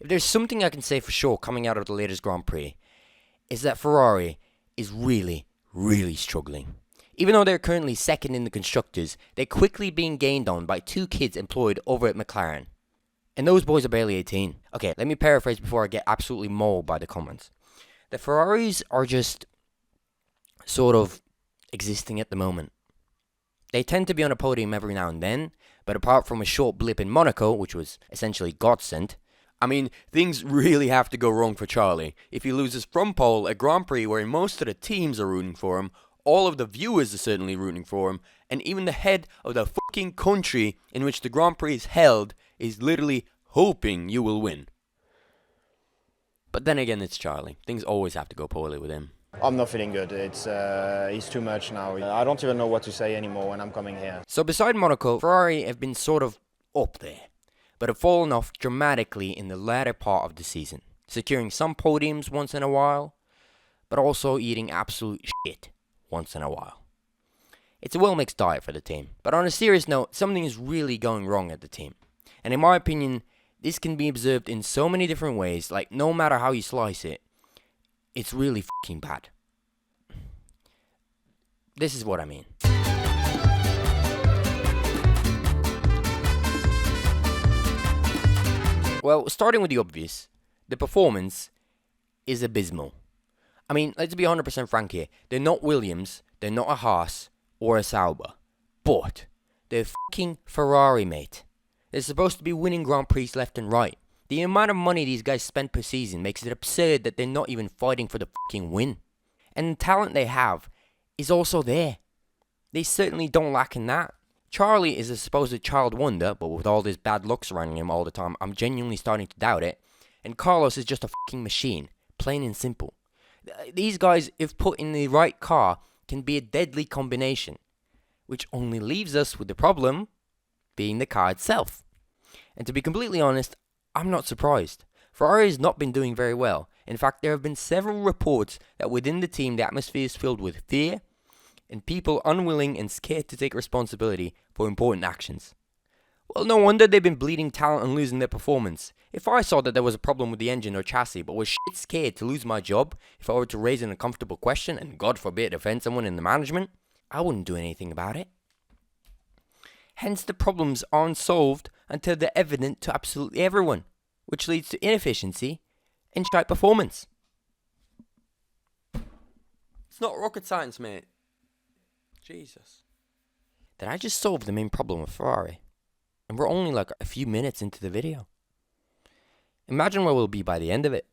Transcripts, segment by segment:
If there's something I can say for sure coming out of the latest Grand Prix, is that Ferrari is really, really struggling. Even though they're currently second in the constructors, they're quickly being gained on by two kids employed over at McLaren. And those boys are barely 18. Okay, let me paraphrase before I get absolutely mauled by the comments. The Ferraris are just sort of existing at the moment. They tend to be on a podium every now and then, but apart from a short blip in Monaco, which was essentially godsend, I mean, things really have to go wrong for Charlie if he loses from pole at Grand Prix where most of the teams are rooting for him, all of the viewers are certainly rooting for him, and even the head of the fucking country in which the Grand Prix is held is literally hoping you will win. But then again, it's Charlie. Things always have to go poorly with him. I'm not feeling good. He's too much now. I don't even know what to say anymore when I'm coming here. So beside Monaco, Ferrari have been sort of up there, but have fallen off dramatically in the latter part of the season, securing some podiums once in a while, but also eating absolute shit once in a while. It's a well-mixed diet for the team, but on a serious note, something is really going wrong at the team. And in my opinion, this can be observed in so many different ways, like no matter how you slice it, it's really fucking bad. This is what I mean. Well, starting with the obvious, the performance is abysmal. I mean, let's be 100% frank here. They're not Williams, they're not a Haas, or a Sauber. But they're fucking Ferrari, mate. They're supposed to be winning Grand Prix left and right. The amount of money these guys spend per season makes it absurd that they're not even fighting for the fucking win. And the talent they have is also there. They certainly don't lack in that. Charlie is a supposed child wonder, but with all this bad luck surrounding him all the time, I'm genuinely starting to doubt it. And Carlos is just a fucking machine, plain and simple. These guys, if put in the right car, can be a deadly combination. Which only leaves us with the problem being the car itself. And to be completely honest, I'm not surprised. Ferrari has not been doing very well. In fact, there have been several reports that within the team the atmosphere is filled with fear and people unwilling and scared to take responsibility for important actions. Well, no wonder they've been bleeding talent and losing their performance. If I saw that there was a problem with the engine or chassis but was shit scared to lose my job if I were to raise an uncomfortable question and God forbid offend someone in the management, I wouldn't do anything about it. Hence the problems aren't solved until they're evident to absolutely everyone, which leads to inefficiency and shite performance. It's not rocket science, mate. Jesus. Did I just solve the main problem with Ferrari? And we're only like a few minutes into the video. Imagine where we'll be by the end of it.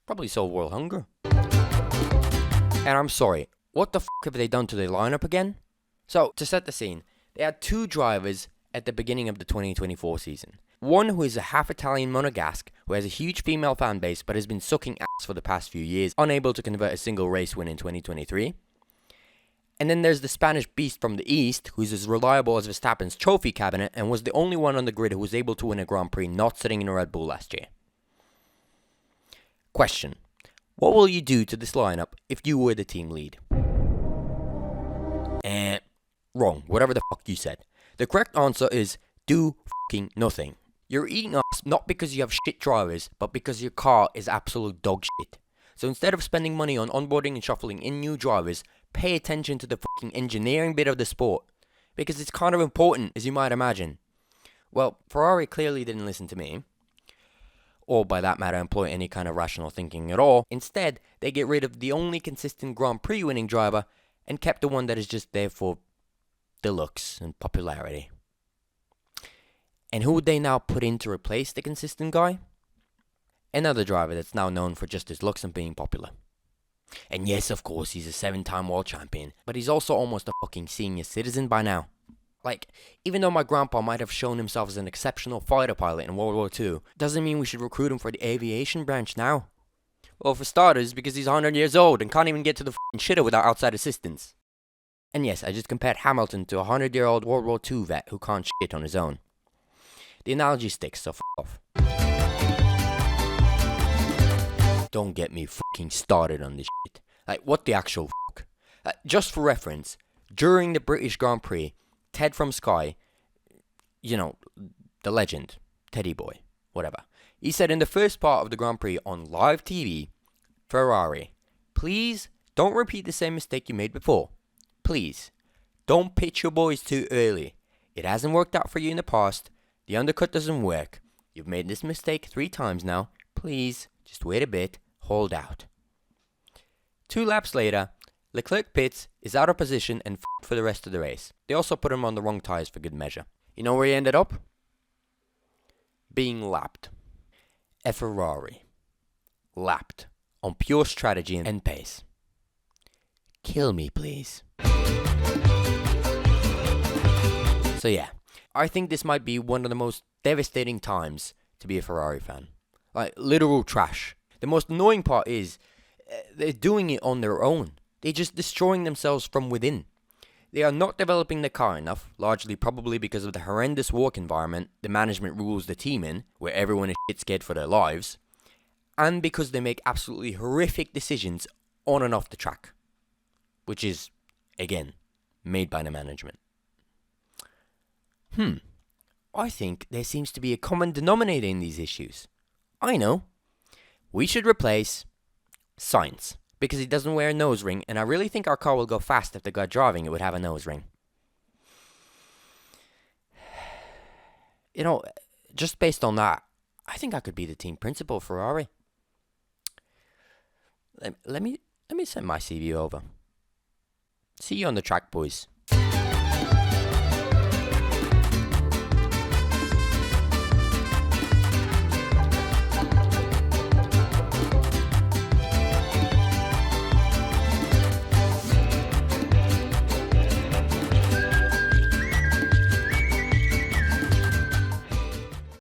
Probably solve world hunger. And I'm sorry, what the fuck have they done to their lineup again? So, to set the scene, they had two drivers at the beginning of the 2024 season. One who is a half Italian monegasque who has a huge female fan base but has been sucking ass for the past few years, unable to convert a single race win in 2023. And then there's the Spanish beast from the east who's as reliable as Verstappen's trophy cabinet and was the only one on the grid who was able to win a Grand Prix not sitting in a Red Bull last year. Question. What will you do to this lineup if you were the team lead? Wrong. Whatever the fuck you said. The correct answer is do fucking nothing. You're eating ass not because you have shit drivers, but because your car is absolute dog shit. So instead of spending money on onboarding and shuffling in new drivers, pay attention to the fucking engineering bit of the sport. Because it's kind of important, as you might imagine. Well, Ferrari clearly didn't listen to me. Or by that matter, employ any kind of rational thinking at all. Instead, they get rid of the only consistent Grand Prix winning driver and kept the one that is just there for the looks and popularity. And who would they now put in to replace the consistent guy? Another driver that's now known for just his looks and being popular. And yes, of course, he's a 7-time world champion, but he's also almost a fucking senior citizen by now. Like, even though my grandpa might have shown himself as an exceptional fighter pilot in World War II, doesn't mean we should recruit him for the aviation branch now. Well, for starters, because he's 100 years old and can't even get to the fucking shitter without outside assistance. And yes, I just compared Hamilton to a 100-year-old World War II vet who can't shit on his own. The analogy sticks, so f*** off. Don't get me fucking started on this shit. Like, what the actual fuck? Just for reference, during the British Grand Prix, Ted from Sky, you know, the legend, Teddy Boy, whatever, He said in the first part of the Grand Prix on live TV, Ferrari, please don't repeat the same mistake you made before. Please, don't pitch your boys too early. It hasn't worked out for you in the past. The undercut doesn't work. You've made this mistake 3 times now. Please, just wait a bit. Hold out. 2 laps later, Leclerc pits, is out of position and for the rest of the race. They also put him on the wrong tyres for good measure. You know where he ended up? Being lapped. A Ferrari. Lapped. On pure strategy and pace. Kill me, please. So yeah, I think this might be one of the most devastating times to be a Ferrari fan. Like, literal trash. The most annoying part is, they're doing it on their own. They're just destroying themselves from within. They are not developing the car enough, largely probably because of the horrendous work environment the management rules the team in, where everyone is shit scared for their lives, and because they make absolutely horrific decisions on and off the track, which is, again, made by the management. I think there seems to be a common denominator in these issues. I know. We should replace Sainz, because he doesn't wear a nose ring, and I really think our car will go fast if the guy driving it would have a nose ring. You know, just based on that, I think I could be the team principal Ferrari. Let me send my CV over. See you on the track, boys.